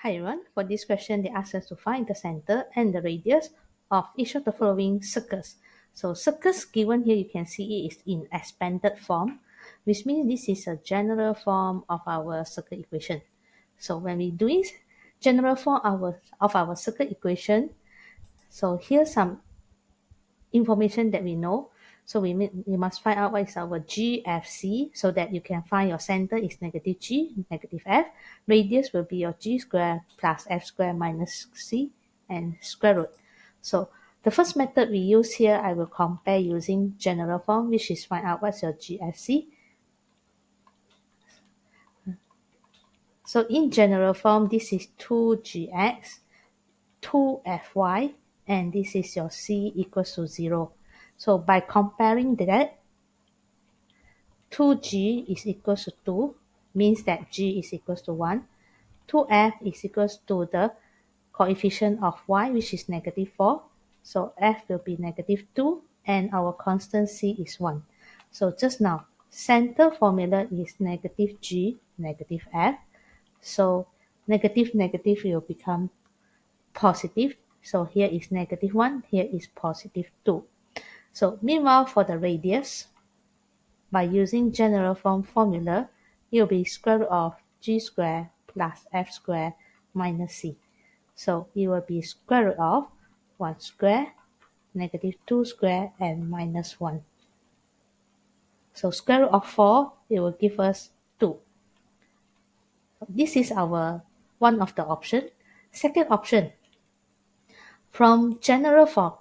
Hi everyone, for this question they ask us to find the center and the radius of each of the following circles. So circles given here you can see it is in expanded form, which means this is a general form of our circle equation. So when we do general form of our circle equation, so here's some information that we know. So we must find out what is our GFC so that you can find your center is negative G, negative F. Radius will be your G square plus F square minus C and square root. So the first method we use here, I will compare using general form, which is find out what's your GFC. So in general form, this is 2gx, 2fy, and this is your C equals to 0. So by comparing that, 2g is equals to 2, means that g is equals to 1. 2f is equals to the coefficient of y, which is negative 4. So f will be negative 2, and our constant c is 1. So just now, center formula is negative g, negative f. So negative will become positive. So here is negative 1, here is positive 2. So meanwhile, for the radius, by using general form formula, it will be square root of g squared plus f squared minus c. So it will be square root of 1 squared, negative 2 squared, and minus 1. So square root of 4, it will give us 2. This is our one of the option. Second option, from general form,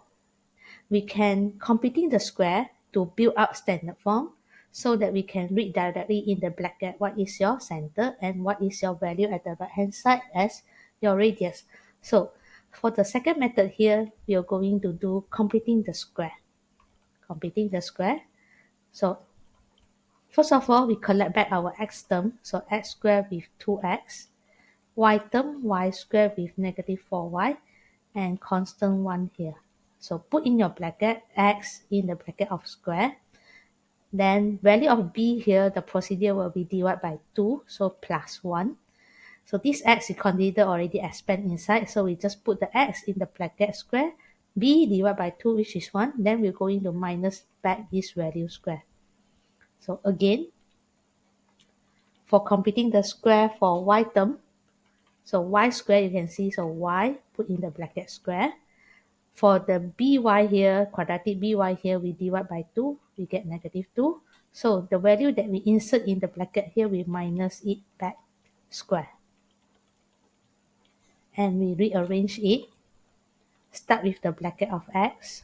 we can computing the square to build up standard form so that we can read directly in the bracket what is your center and what is your value at the right hand side as your radius. So for the second method here, we are going to do computing the square. Computing the square. So first of all, we collect back our x term. So x squared with 2x. Y term, y squared with negative 4y. And constant 1 here. So put in your bracket x in the bracket of square. Then value of b here, the procedure will be divided by 2, so plus 1. So this x is considered already expand inside, so we just put the x in the bracket square, b divided by 2, which is 1, then we're going to minus back this value square. So again, for computing the square for y term, so y square you can see, so y put in the bracket square. For the by here, quadratic by here, we divide by 2, we get negative 2. So the value that we insert in the bracket here, we minus it back square. And we rearrange it. Start with the bracket of x.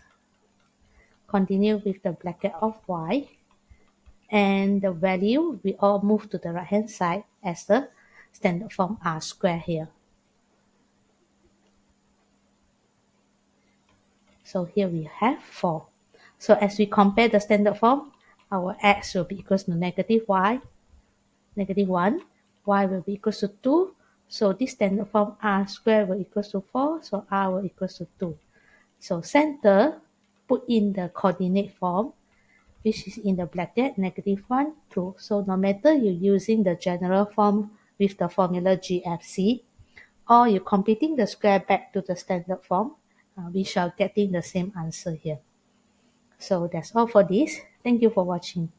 Continue with the bracket of y. And the value, we all move to the right hand side as the standard form r square here. So here we have 4. So as we compare the standard form, our x will be equals to negative y, negative 1, y will be equals to 2. So this standard form r squared will equals to 4, so r will equals to 2. So center, put in the coordinate form, which is in the bracket, negative 1, 2. So no matter you're using the general form with the formula GFC, or you're computing the square back to the standard form, we shall getting the same answer here. So that's all for this. Thank you for watching.